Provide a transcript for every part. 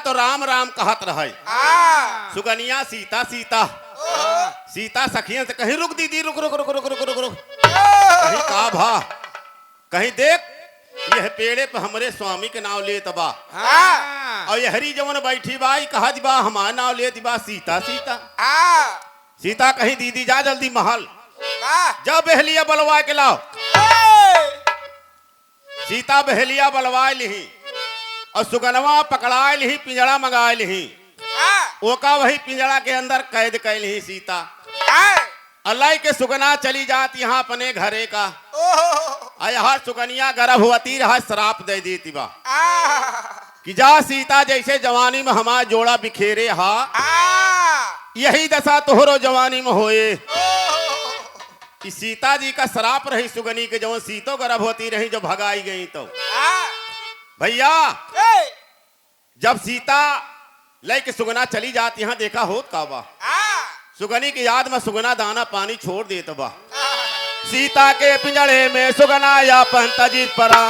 तो राम राम कहत रहे। सुगनिया सीता सीता सीता सखियन से कहीं रुक दीदी रुक रुक रुक रुक रुक रुक रुक कहीं का भा कहीं देख यह पेड़े पे हमरे स्वामी के नाम ले तबा और ये हरी जवन बैठी बाई कहा दिबा हमारा नाम ले दिबा सीता सीता सीता कहीं दीदी जा जल्दी महल जा बहलिया बलवा के लाओ। सीता बहलिया बलवा लिही और सुगनवा पकड़ा लिही पिंजड़ा मंगा लिही ओका वही पिंजड़ा के अंदर कैद कर लिही सीता। अल्लाह के सुगना चली जाती यहाँ अपने घरे का यहाँ सुगनिया गर्भवती रहा श्राप दे देती बा कि जा सीता जैसे जवानी में हमारा जोड़ा बिखेरे हा यही दशा तोहरो जवानी में होए। कि सीता जी का श्राप रही सुगनी के जवन सीतो गर्भवती रही जो भगाई गई तो भैया जब सीता लेके सुगना चली जाती यहाँ देखा होत का बा सुगनी की याद में सुगना दाना पानी छोड़ देता बा। सीता के पिंजड़े में सुगना या पंतजी परा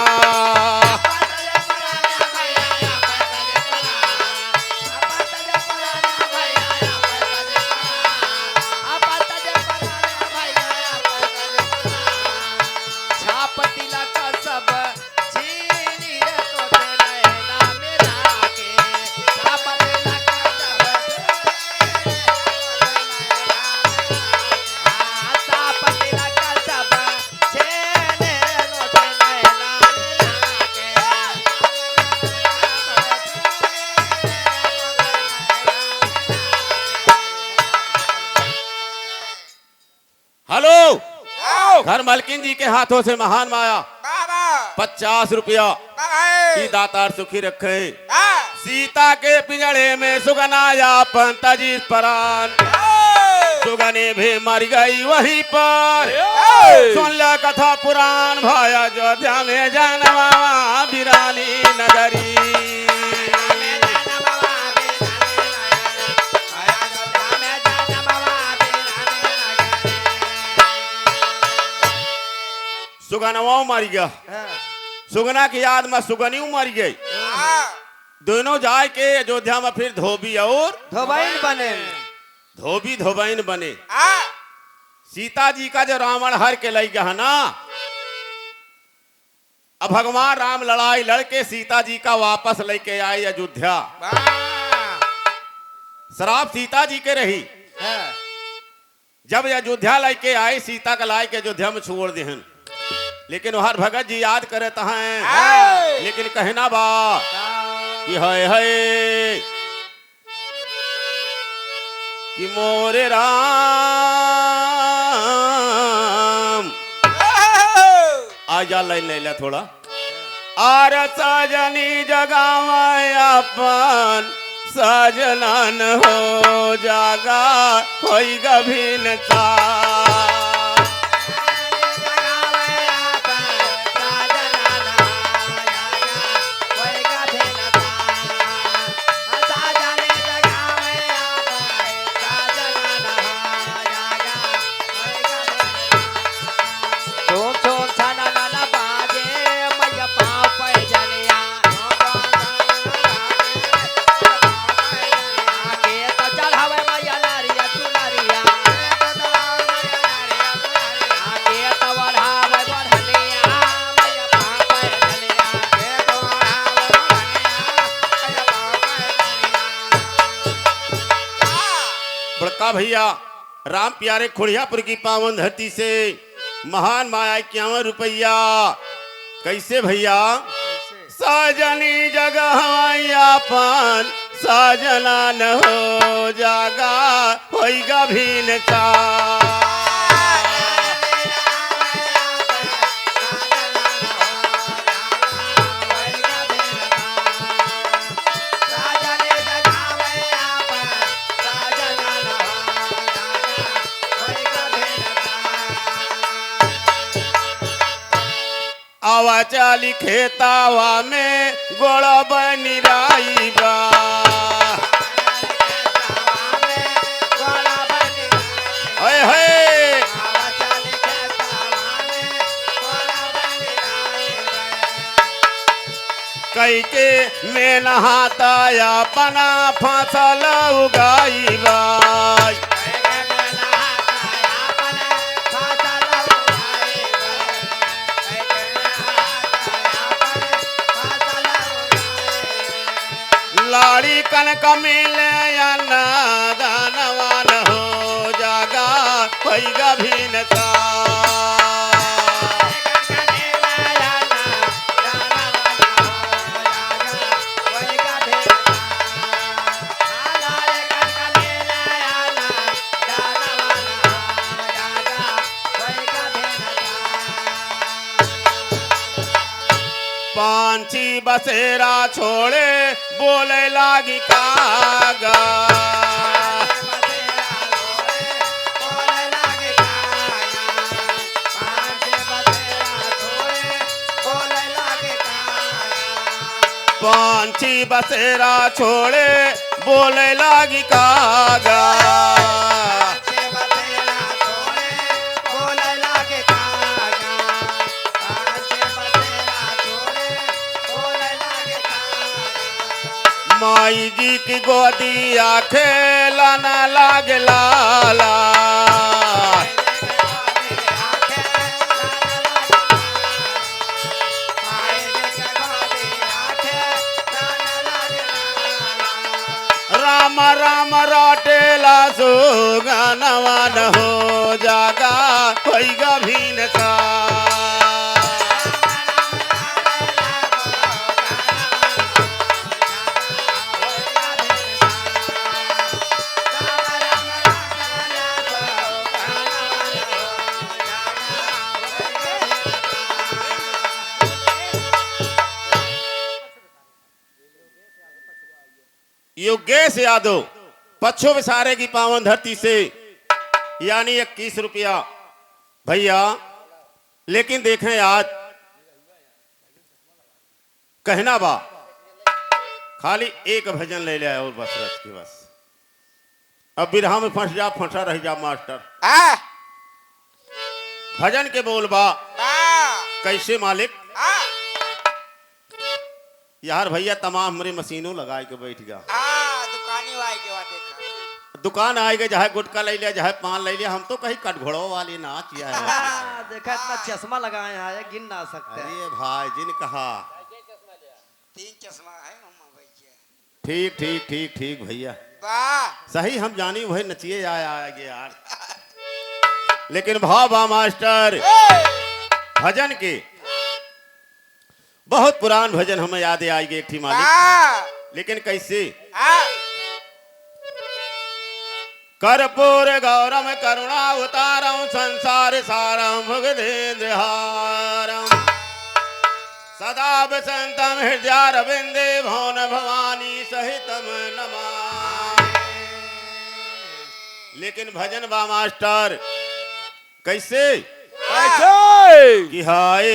घर मलकिन जी के हाथों से महान माया 50 रुपया की दातार सुखी रखे। सीता के पिंजड़े में सुगना या पंतजी परान सुगने भी मर गई वहीं पर सुन ला कथा पुराण भाया अयोध्या में जनवा बिरानी नगरी। सुगनवा मर गया सुगना की याद में सुगनी मर गई दोनों जाए के अयोध्या में फिर धोबी और धोबैन बने धोबी धोबैन बने। सीता जी का जो रावण हर के लई गया ना अब भगवान राम लड़ाई लड़के सीता जी का वापस लेके आए अयोध्या। श्राप सीता जी के रही जब अयोध्या लेके आए सीता का लाई के अयोध्या में छोड़ देहन लेकिन हर भगत जी याद करते हैं लेकिन कहना बा कि है कि मोरे राम आजा लाइन ले थोड़ा आर सजनी जगावा अपन सजनन हो जागा होई गभीन सा भैया राम प्यारे खुड़ियापुर की पावन धरती से महान माया 51 रुपया कैसे भैया साजनी जगह अपन साजना न हो जागा होइगा भीन चा आवा चाली खेतावा में गोड़ा बनी राई बा कई के में नहाता अपना फसल उगाई बाई। लाड़ी कनक मिले दानवान हो जागा पैगा भीन सा। पांची बसेरा छोड़े बोले लागी कागा। पांची बसेरा छोड़े बोले लागी कागा। माई जी की गोदिया खेलना लाग लाला। राम राम राटेला सुगनवान हो जागा कोई गभीन सा। योगेश यादव पच्छो विसारे की पावन धरती से यानी 21 रुपया भैया। लेकिन देखें आज कहना बा खाली एक भजन ले लिया और बस रच के बस। अब बिरहा में फंस जा फंसा रह जा मास्टर। भजन के बोल बा कैसे मालिक। यार भैया तमाम हमारे मशीनों लगाए के बैठ गया। दुकान आएगा जहाँ गुटका ले लिया जहाँ पान ले लिया। हम तो कहीं कटघोड़ों वाली नाच या देखा इतना चश्मा लगाए हैं गिन ना सकते। अरे भाई जिन कहा 3 चश्मा है। ठीक ठीक ठीक ठीक भैया सही हम जानी वही नचिए आगे यार। लेकिन भाबा मास्टर भजन के बहुत पुरान भजन हमें याद आएगी एक थी मालिक। लेकिन कैसे कर्पूर गौरम करुणा उतारम संसार सारम भुगदेन्द्र हारम सदा बसंतम हृदयारविंदे भवन भवानी सहितम नमामि। लेकिन भजन बा मास्टर कैसे कि हाय